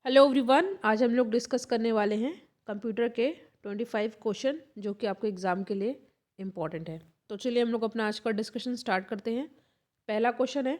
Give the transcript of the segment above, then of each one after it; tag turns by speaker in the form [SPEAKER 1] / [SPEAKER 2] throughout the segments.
[SPEAKER 1] Hello everyone, आज हम लोग डिस्कस करने वाले हैं कंप्यूटर के 25 क्वेश्चन जो कि आपके एग्ज़ाम के लिए इम्पॉर्टेंट है। तो चलिए हम लोग अपना आज का डिस्कशन स्टार्ट करते हैं। पहला क्वेश्चन है,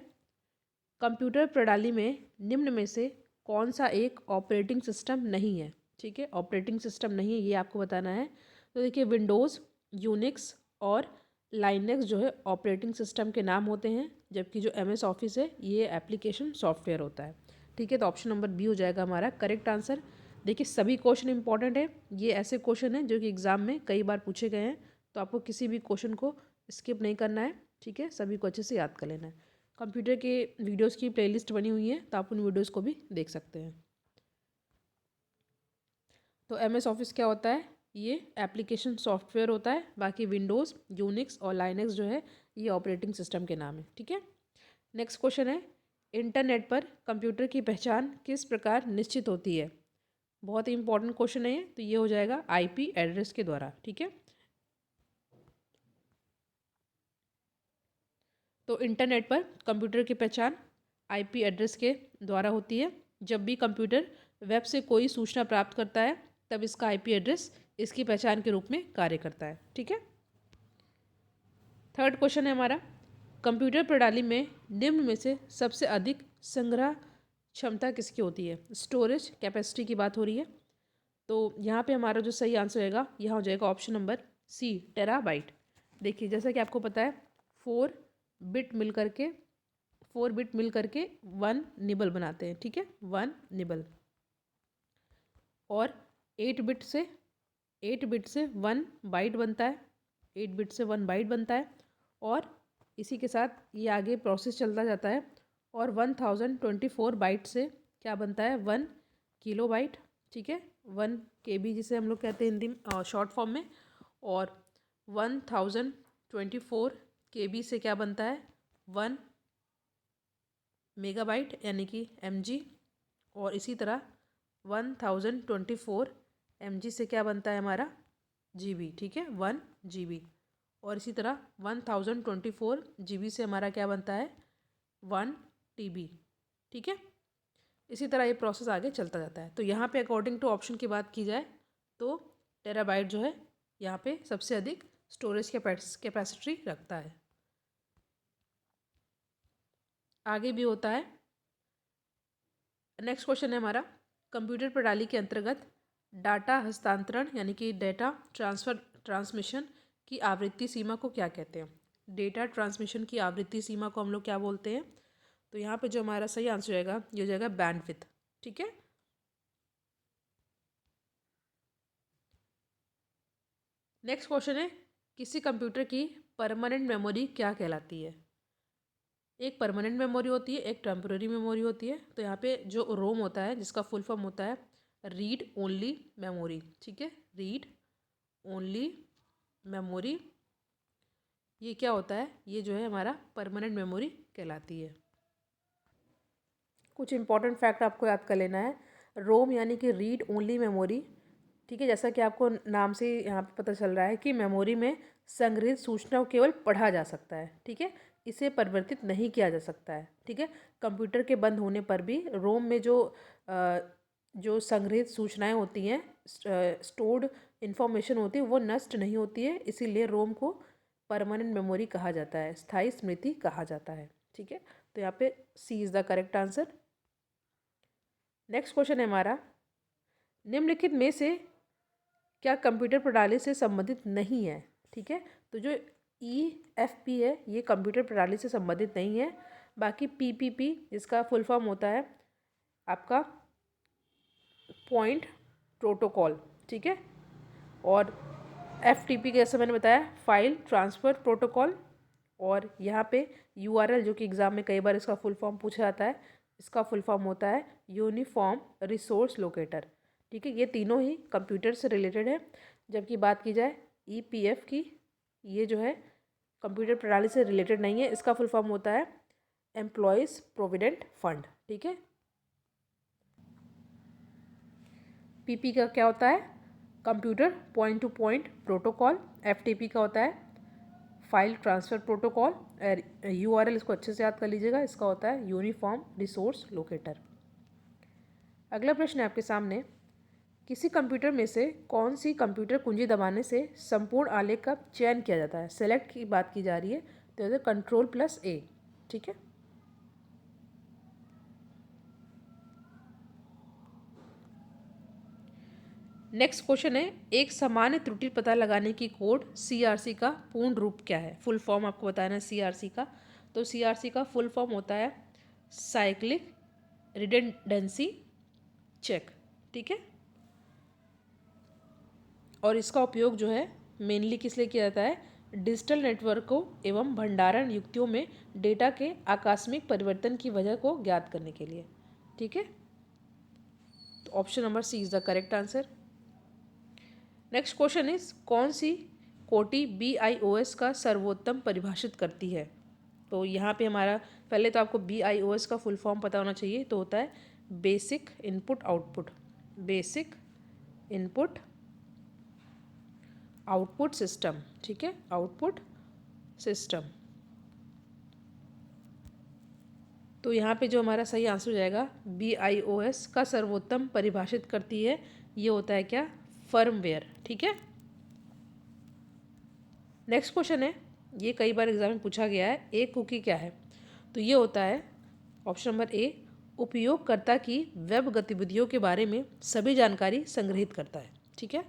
[SPEAKER 1] कंप्यूटर प्रणाली में निम्न में से कौन सा एक ऑपरेटिंग सिस्टम नहीं है। ठीक है, ऑपरेटिंग सिस्टम नहीं है ये आपको बताना है। तो देखिए, विंडोज़, यूनिक्स और लाइनक्स जो है ऑपरेटिंग सिस्टम के नाम होते हैं, जबकि जो MS ऑफिस है ये एप्लीकेशन सॉफ्टवेयर होता है। ठीक है, तो ऑप्शन नंबर बी हो जाएगा हमारा करेक्ट आंसर। देखिए, सभी क्वेश्चन इंपॉर्टेंट है, ये ऐसे क्वेश्चन हैं जो कि एग्जाम में कई बार पूछे गए हैं, तो आपको किसी भी क्वेश्चन को स्किप नहीं करना है। ठीक है, सभी को अच्छे से याद कर लेना है। कंप्यूटर के वीडियोस की प्लेलिस्ट बनी हुई है, तो आप उन वीडियोस को भी देख सकते हैं। तो MS ऑफिस क्या होता है, ये एप्लीकेशन सॉफ्टवेयर होता है। बाकी विंडोज़, यूनिक्स और लाइनक्स जो है ये ऑपरेटिंग सिस्टम के नाम है। ठीक है, नेक्स्ट क्वेश्चन है, इंटरनेट पर कंप्यूटर की पहचान किस प्रकार निश्चित होती है। बहुत ही इंपॉर्टेंट क्वेश्चन है ये, तो ये हो जाएगा IP एड्रेस के द्वारा। ठीक है, तो इंटरनेट पर कंप्यूटर की पहचान IP एड्रेस के द्वारा होती है। जब भी कंप्यूटर वेब से कोई सूचना प्राप्त करता है तब इसका IP एड्रेस इसकी पहचान के रूप में कार्य करता है। ठीक है, थर्ड क्वेश्चन है हमारा, कंप्यूटर प्रणाली में निम्न में से सबसे अधिक संग्रह क्षमता किसकी होती है। स्टोरेज कैपेसिटी की बात हो रही है, तो यहाँ पे हमारा जो सही आंसर होएगा यहाँ हो जाएगा ऑप्शन नंबर C, टेराबाइट। देखिए, जैसा कि आपको पता है, 4 बिट मिल करके 1 निबल बनाते हैं। ठीक है, 1 निबल। और 8 बिट से 1 बाइट बनता है। 8 बिट से 1 बाइट बनता है, और इसी के साथ ये आगे प्रोसेस चलता जाता है। और 1024 बाइट से क्या बनता है, 1 किलोबाइट। ठीक है, 1 KB जिसे हम लोग कहते हैं हिंदी में शॉर्ट फॉर्म में। और 1024 KB से क्या बनता है, 1 मेगाबाइट यानी कि MG। और इसी तरह 1024 MG से क्या बनता है हमारा GB। ठीक है, 1 GB। और इसी तरह 1024 GB से हमारा क्या बनता है, 1 TB। ठीक है, इसी तरह ये प्रोसेस आगे चलता जाता है। तो यहाँ पे अकॉर्डिंग टू ऑप्शन की बात की जाए तो टेराबाइट जो है यहाँ पे सबसे अधिक स्टोरेज कैपेसिटी रखता है। आगे भी होता है। नेक्स्ट क्वेश्चन है हमारा, कंप्यूटर प्रणाली के अंतर्गत डाटा हस्तांतरण यानी कि डेटा ट्रांसमिशन की आवृत्ति सीमा को क्या कहते हैं। डेटा ट्रांसमिशन की आवृत्ति सीमा को हम लोग क्या बोलते हैं। तो यहाँ पे जो हमारा सही आंसर रहेगा ये हो जाएगा बैंडविड्थ। ठीक है, नेक्स्ट क्वेश्चन है, किसी कंप्यूटर की परमानेंट मेमोरी क्या कहलाती है। एक परमानेंट मेमोरी होती है, एक टेम्पोररी मेमोरी होती है। तो यहाँ पे जो रोम होता है जिसका फुल फॉर्म होता है रीड ओनली मेमोरी। ठीक है, रीड ओनली मेमोरी, ये क्या होता है, ये जो है हमारा परमानेंट मेमोरी कहलाती है। कुछ इंपॉर्टेंट फैक्ट आपको याद कर लेना है। रोम यानी कि रीड ओनली मेमोरी। ठीक है, जैसा कि आपको नाम से यहाँ पे पता चल रहा है कि मेमोरी में संग्रहित सूचना को केवल पढ़ा जा सकता है। ठीक है, इसे परिवर्तित नहीं किया जा सकता है। ठीक है, कंप्यूटर के बंद होने पर भी रोम में जो संग्रहित सूचनाएं होती हैं, स्टोर्ड इन्फॉर्मेशन होती है, वो नष्ट नहीं होती है। इसीलिए रोम को परमानेंट मेमोरी कहा जाता है, स्थायी स्मृति कहा जाता है। ठीक है, तो यहाँ पे C is the correct answer. Next question है हमारा, निम्नलिखित में से क्या कंप्यूटर प्रणाली से संबंधित नहीं है। ठीक है, तो जो EFP है ये कंप्यूटर प्रणाली से संबंधित नहीं है। बाकी PPP जिसका फुल फॉर्म होता है आपका पॉइंट प्रोटोकॉल। ठीक है, और FTP जैसे मैंने बताया फाइल ट्रांसफ़र प्रोटोकॉल। और यहाँ पे URL जो कि एग्ज़ाम में कई बार इसका फुल फॉर्म पूछा जाता है, इसका फुल फॉर्म होता है यूनिफॉर्म रिसोर्स लोकेटर। ठीक है, ये तीनों ही कंप्यूटर से रिलेटेड है। जबकि बात की जाए EPF की, ये जो है कंप्यूटर प्रणाली से रिलेटेड नहीं है, इसका फुल फॉर्म होता है एम्प्लॉयज़ प्रोविडेंट फंड। ठीक है, PP का क्या होता है, computer point two point protocol. FTP का होता है फाइल ट्रांसफ़र प्रोटोकॉल। URL इसको अच्छे से याद कर लीजिएगा, इसका होता है यूनिफॉर्म रिसोर्स लोकेटर। अगला प्रश्न है आपके सामने, किसी कंप्यूटर में से कौन सी कंप्यूटर कुंजी दबाने से संपूर्ण आलेख का चयन किया जाता है? सेलेक्ट की बात की जा रही है, तो Ctrl+A। ठीक है। नेक्स्ट क्वेश्चन है, एक सामान्य त्रुटि पता लगाने की कोड CRC का पूर्ण रूप क्या है? फुल फॉर्म आपको बताना है CRC का। तो CRC का फुल फॉर्म होता है साइक्लिक रिडंडेंसी चेक। ठीक है। और इसका उपयोग जो है मेनली किस लिए किया जाता है? डिजिटल नेटवर्कों एवं भंडारण युक्तियों में डेटा के आकस्मिक परिवर्तन की वजह को ज्ञात करने के लिए। ठीक है। तो option number C is the correct answer. Next question is, कौन सी कोटि BIOS का सर्वोत्तम परिभाषित करती है? तो यहाँ पे हमारा पहले तो आपको BIOS का फुल फॉर्म पता होना चाहिए। तो होता है basic input output, basic input output system. ठीक है, आउटपुट सिस्टम। तो यहाँ पे जो हमारा सही आंसर हो जाएगा, BIOS का सर्वोत्तम परिभाषित करती है, ये होता है क्या? फर्मवेयर। ठीक है। नेक्स्ट क्वेश्चन है, ये कई बार एग्जाम में पूछा गया है, एक कुकी क्या है? तो ये होता है ऑप्शन नंबर ए, उपयोगकर्ता की वेब गतिविधियों के बारे में सभी जानकारी संग्रहित करता है। ठीक है।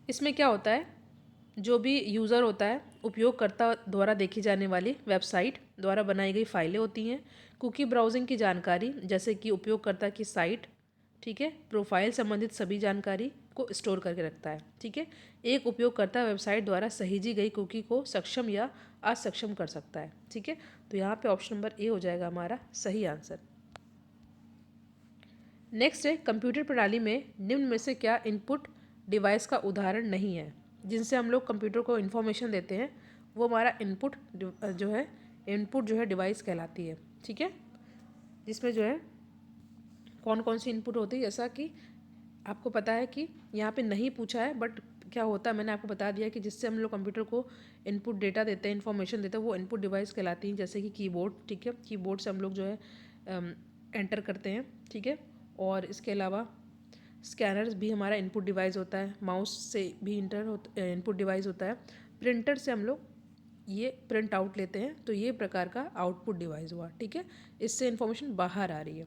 [SPEAKER 1] इसमें क्या होता है, जो भी यूज़र होता है, उपयोगकर्ता द्वारा देखी जाने वाली वेबसाइट द्वारा बनाई गई फाइलें होती हैं, कुकी ब्राउजिंग की जानकारी जैसे कि उपयोगकर्ता की साइट, ठीक है, प्रोफाइल संबंधित सभी जानकारी को स्टोर करके रखता है। ठीक है। एक उपयोगकर्ता वेबसाइट द्वारा सहेजी गई कुकी को सक्षम या असक्षम कर सकता है। ठीक है। तो यहाँ पे ऑप्शन नंबर ए हो जाएगा हमारा सही आंसर। नेक्स्ट है, कंप्यूटर प्रणाली में निम्न में से क्या इनपुट डिवाइस का उदाहरण नहीं है? जिनसे हम लोग कंप्यूटर को इन्फॉर्मेशन देते हैं, वो हमारा इनपुट जो है डिवाइस कहलाती है। ठीक है। जिसमें जो है कौन कौन सी इनपुट होती है, जैसा कि आपको पता है कि यहाँ पे नहीं पूछा है, बट क्या होता है मैंने आपको बता दिया कि जिससे हम लोग कंप्यूटर को इनपुट डेटा देते हैं, इन्फॉर्मेशन देते हैं, वो इनपुट डिवाइस कहलाती हैं। जैसे कि कीबोर्ड। ठीक है, कीबोर्ड से हम लोग जो है एंटर करते हैं। ठीक है। और इसके अलावा स्कैनर्स भी हमारा इनपुट डिवाइस होता है, माउस से भी इनपुट डिवाइस होता है, प्रिंटर से हम लोग ये प्रिंट आउट लेते हैं, तो ये प्रकार का आउटपुट डिवाइस हुआ। ठीक है। इससे इन्फॉर्मेशन बाहर आ रही है।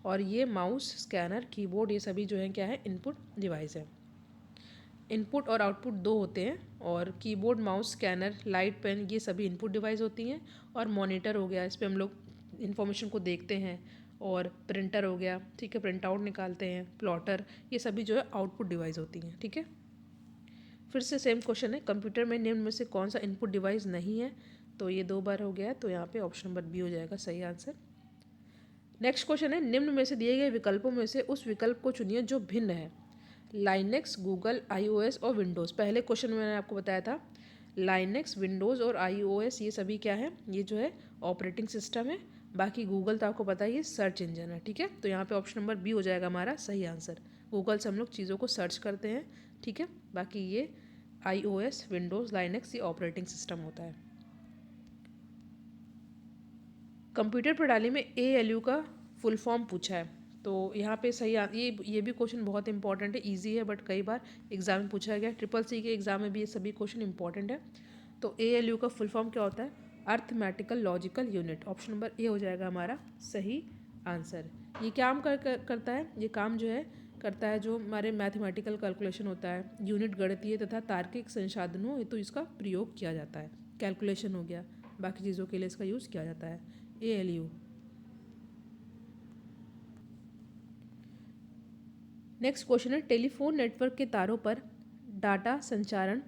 [SPEAKER 1] और ये माउस, स्कैनर, कीबोर्ड, ये सभी जो है क्या है? इनपुट डिवाइस है। इनपुट और आउटपुट दो होते हैं, और keyboard, mouse, scanner, light, pen, ये सभी इनपुट डिवाइस होती हैं। और मॉनिटर हो गया, इस पर हम लोग इन्फॉर्मेशन को देखते हैं। और प्रिंटर हो गया, ठीक है, प्रिंट आउट निकालते हैं। प्लॉटर, ये सभी जो है आउटपुट डिवाइस होती हैं। ठीक है। फिर से सेम क्वेश्चन है, कंप्यूटर में निम्न में से कौन सा इनपुट डिवाइस नहीं है? तो ये 2 बार हो गया है, तो यहाँ पे ऑप्शन नंबर बी हो जाएगा सही आंसर। नेक्स्ट क्वेश्चन है, निम्न में से दिए गए विकल्पों में से उस विकल्प को चुनिए जो भिन्न है। लाइनेक्स, गूगल, iOS और विंडोज़। पहले क्वेश्चन में मैंने आपको बताया था लाइनेक्स, विंडोज़ और iOS ये सभी क्या है? ये जो है ऑपरेटिंग सिस्टम है। बाकी गूगल तो आपको पता ही है सर्च इंजन है। ठीक है। तो यहाँ पे ऑप्शन नंबर बी हो जाएगा हमारा सही आंसर। गूगल से हम लोग चीज़ों को सर्च करते हैं। ठीक है। बाकी ये iOS, विंडोज़, लाइनेक्स ये ऑपरेटिंग सिस्टम होता है। कंप्यूटर प्रणाली में ALU का फुल फॉर्म पूछा है, तो यहाँ पे सही ये भी क्वेश्चन बहुत इंपॉर्टेंट है, इजी है, बट कई बार एग्जाम में पूछा गया। CCC के एग्जाम में भी ये सभी क्वेश्चन इंपॉर्टेंट है। तो ALU का फुल फॉर्म क्या होता है? Arithmetical logical unit. Option number A हो जाएगा हमारा सही आंसर। ये काम करता है, ये काम जो है करता है जो हमारे मैथमेटिकल कैलकुलेशन होता है, यूनिट गणितीय तथा तार्किक संसाधनों हेतु इसका प्रयोग किया जाता है। कैलकुलेशन हो गया, बाकी चीज़ों के लिए इसका यूज़ किया जाता है। ALU। नेक्स्ट क्वेश्चन है, टेलीफोन नेटवर्क के तारों पर डाटा संचारण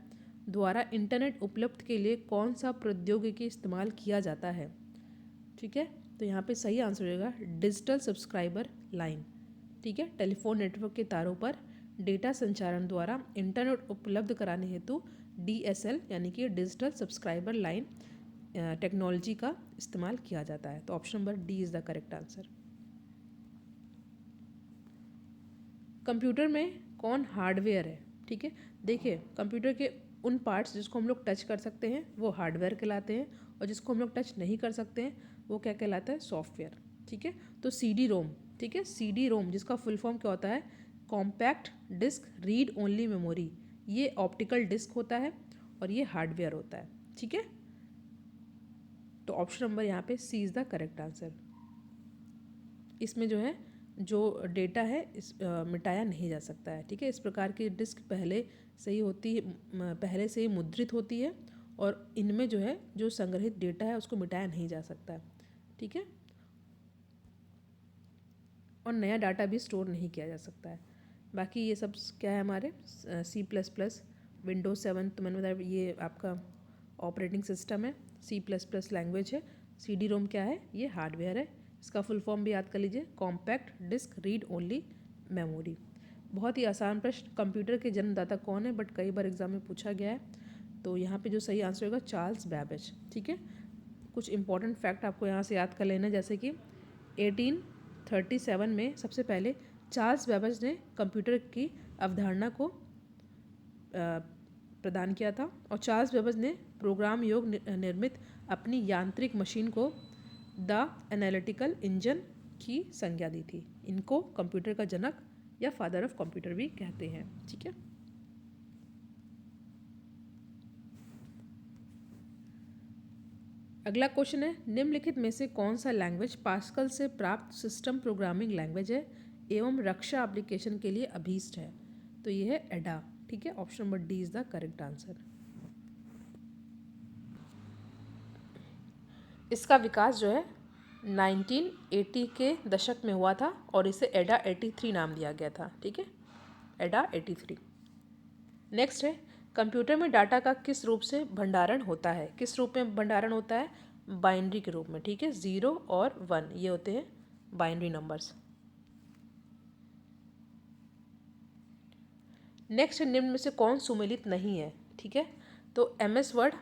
[SPEAKER 1] द्वारा इंटरनेट उपलब्ध के लिए कौन सा प्रौद्योगिकी इस्तेमाल किया जाता है? ठीक है। तो यहाँ पे सही आंसर होगा डिजिटल सब्सक्राइबर लाइन। ठीक है। टेलीफोन नेटवर्क के तारों पर डेटा संचारण द्वारा इंटरनेट उपलब्ध कराने हेतु DSL यानी कि डिजिटल सब्सक्राइबर लाइन टेक्नोलॉजी का इस्तेमाल किया जाता है। तो option number D is the correct answer. Computer में कौन हार्डवेयर है? ठीक है। देखिए, कंप्यूटर के उन पार्ट्स जिसको हम लोग टच कर सकते हैं वो हार्डवेयर कहलाते हैं, और जिसको हम लोग टच नहीं कर सकते हैं वो क्या कहलाता है? सॉफ्टवेयर। ठीक है। तो CD-ROM ठीक है। CD रोम जिसका फुल फॉर्म क्या होता है, compact disc read only memory, ये ऑप्टिकल डिस्क होता है और ये हार्डवेयर होता है। ठीक है, तो ऑप्शन नंबर यहाँ पे सी इज़ द करेक्ट आंसर। इसमें जो है जो डेटा है मिटाया नहीं जा सकता है। ठीक है, इस प्रकार की डिस्क पहले से ही होती है, पहले से ही मुद्रित होती है और इनमें जो है जो संग्रहित डेटा है उसको मिटाया नहीं जा सकता है। ठीक है, और नया डाटा भी स्टोर नहीं किया जा सकता है। बाकी ये सब क्या है हमारे C++, विंडोज़ 7, तो मैंने बताया ये आपका ऑपरेटिंग सिस्टम है, C++ लैंग्वेज है। CD रोम क्या है, ये हार्डवेयर है। इसका फुल फॉर्म भी याद कर लीजिए, compact disc read only memory. बहुत ही आसान प्रश्न, कंप्यूटर के जन्मदाता कौन है, बट कई बार एग्जाम में पूछा गया है। तो यहाँ पे जो सही आंसर होगा चार्ल्स बैबेज। ठीक है, कुछ इंपॉर्टेंट फैक्ट आपको यहाँ से याद कर लेना, जैसे कि 1837 में सबसे पहले चार्ल्स बैबेज ने कंप्यूटर की अवधारणा को प्रदान किया था और चार्ल्स बैबेज ने प्रोग्राम योग निर्मित अपनी यांत्रिक मशीन को द एनालिटिकल इंजन की संज्ञा दी थी। इनको कंप्यूटर का जनक या फादर ऑफ कंप्यूटर भी कहते हैं। ठीक है, अगला क्वेश्चन है, निम्नलिखित में से कौन सा लैंग्वेज पास्कल से प्राप्त सिस्टम प्रोग्रामिंग लैंग्वेज है एवं रक्षा एप्लीकेशन के लिए अभीष्ट है। तो ये है एडा। ठीक है, option number D is the correct answer. इसका विकास जो है 1980 के दशक में हुआ था और इसे एडा 83 नाम दिया गया था। ठीक है, एडा 83। नेक्स्ट है, कंप्यूटर में डाटा का किस रूप से भंडारण होता है। किस रूप में भंडारण होता है, बाइनरी के रूप में। ठीक है, 0 और 1 ये होते हैं बाइनरी नंबर्स। नेक्स्ट, निम्न में से कौन सुमेलित नहीं है। ठीक है, तो MS वर्ड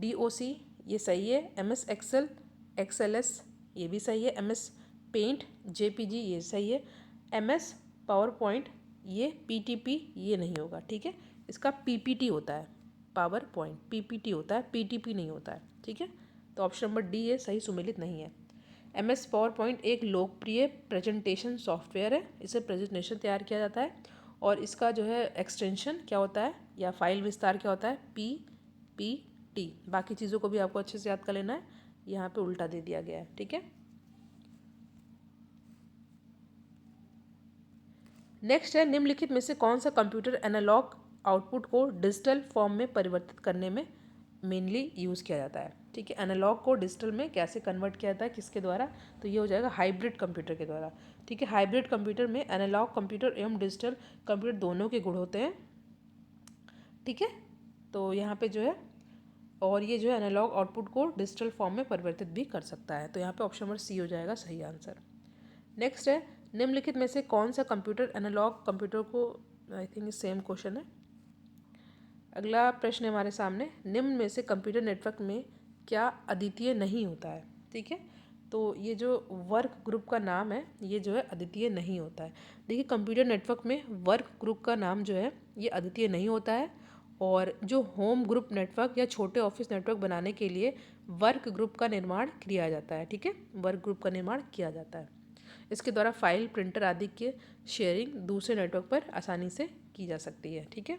[SPEAKER 1] DOC ये सही है, MS एक्सेल XLS ये भी सही है, MS पेंट JPG ये सही है, MS पावर पॉइंट ये PTP ये नहीं होगा। ठीक है, इसका PPT होता है, पावर पॉइंट PPT होता है, PTP नहीं होता है। ठीक है, तो ऑप्शन नंबर डी ये सही सुमेलित नहीं है। MS पावर पॉइंट एक लोकप्रिय प्रेजेंटेशन सॉफ्टवेयर है, इसे प्रेजेंटेशन तैयार किया जाता है और इसका जो है एक्सटेंशन क्या होता है या फाइल विस्तार क्या होता है, PPT। बाकी चीज़ों को भी आपको अच्छे से याद कर लेना है, यहाँ पे उल्टा दे दिया गया है। ठीक है, नेक्स्ट है, निम्नलिखित में से कौन सा कंप्यूटर एनालॉग आउटपुट को डिजिटल फॉर्म में परिवर्तित करने में मेनली यूज़ किया जाता है। ठीक है, एनालॉग को डिजिटल में कैसे कन्वर्ट किया जाता है, किसके द्वारा, तो ये हो जाएगा हाइब्रिड कंप्यूटर के द्वारा। ठीक है, हाइब्रिड कंप्यूटर में एनालॉग कंप्यूटर एवं डिजिटल कंप्यूटर दोनों के गुण होते हैं। ठीक है, तो यहाँ पे जो है और ये जो है एनालॉग आउटपुट को डिजिटल फॉर्म में परिवर्तित भी कर सकता है। तो यहाँ पे ऑप्शन नंबर सी हो जाएगा सही आंसर। नेक्स्ट है, निम्नलिखित में से कौन सा कंप्यूटर एनालॉग कंप्यूटर को, आई थिंक सेम क्वेश्चन है। अगला प्रश्न है हमारे सामने, निम्न में से कंप्यूटर नेटवर्क में क्या अद्वितीय नहीं होता है। ठीक है, तो ये जो वर्क ग्रुप का नाम है ये जो है अद्वितीय नहीं होता है। देखिए, कंप्यूटर नेटवर्क में वर्क ग्रुप का नाम जो है ये अद्वितीय नहीं होता है और जो होम ग्रुप नेटवर्क या छोटे ऑफिस नेटवर्क बनाने के लिए वर्क ग्रुप का निर्माण किया जाता है। ठीक है, वर्क ग्रुप का निर्माण किया जाता है। इसके द्वारा फाइल, प्रिंटर आदि के शेयरिंग दूसरे नेटवर्क पर आसानी से की जा सकती है। ठीक है,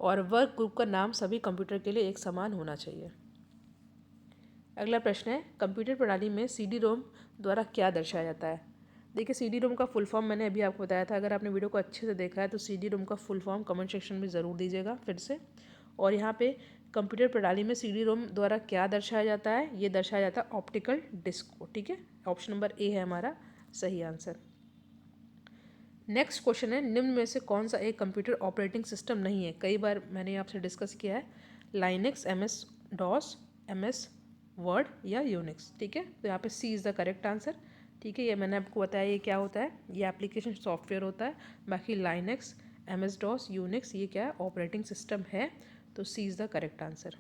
[SPEAKER 1] और वर्क ग्रुप का नाम सभी कंप्यूटर के लिए एक समान होना चाहिए। अगला प्रश्न है, कंप्यूटर प्रणाली में CD रोम द्वारा क्या दर्शाया जाता है। देखिए, CD रोम का फुल फॉर्म मैंने अभी आपको बताया था। अगर आपने वीडियो को अच्छे से देखा है तो CD रोम का फुल फॉर्म कमेंट सेक्शन में ज़रूर दीजिएगा फिर से। और यहाँ पे कंप्यूटर प्रणाली में CD रोम द्वारा क्या दर्शाया जाता है, ये दर्शाया जाता है ऑप्टिकल डिस्क को। ठीक है, ऑप्शन नंबर ए है हमारा सही आंसर। नेक्स्ट क्वेश्चन है, निम्न में से कौन सा एक कंप्यूटर ऑपरेटिंग सिस्टम नहीं है। कई बार मैंने आपसे डिस्कस किया है, Linux, MS DOS, MS word या यूनिक्स। ठीक है, तो यहाँ पे सी इज़ द करेक्ट आंसर। ठीक है, ये मैंने आपको बताया ये क्या होता है, ये एप्लीकेशन सॉफ्टवेयर होता है। बाकी लाइनक्स, MS DOS, यूनिक्स ये क्या है, ऑपरेटिंग सिस्टम है। तो सी इज़ द करेक्ट आंसर।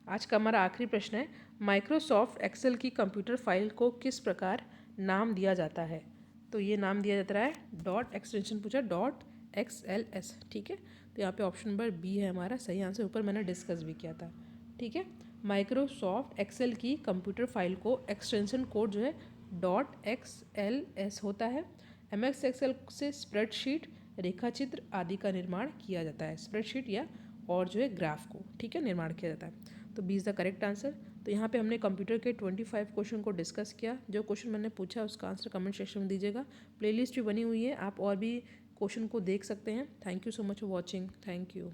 [SPEAKER 1] आज का हमारा आखिरी प्रश्न है, माइक्रोसॉफ्ट एक्सेल की कंप्यूटर फाइल को किस प्रकार नाम दिया जाता है। तो ये नाम दिया जाता है डॉट एक्सटेंशन पूछा .XLS। ठीक है, तो यहाँ पे ऑप्शन नंबर बी है हमारा सही आंसर, ऊपर मैंने डिस्कस भी किया था। ठीक है, माइक्रोसॉफ्ट एक्सेल की कंप्यूटर फाइल को एक्सटेंशन कोड जो है .xls होता है। MS एक्सेल से स्प्रेडशीट, रेखाचित्र आदि का निर्माण किया जाता है। स्प्रेडशीट या और जो है ग्राफ को, ठीक है, निर्माण किया जाता है। तो B is the correct answer. तो यहाँ पे हमने कंप्यूटर के 25 क्वेश्चन को डिस्कस किया। जो क्वेश्चन मैंने पूछा उसका आंसर कमेंट सेक्शन में दीजिएगा। प्लेलिस्ट भी बनी हुई है, आप और भी क्वेश्चन को देख सकते हैं। Thank you so much for watching. Thank you.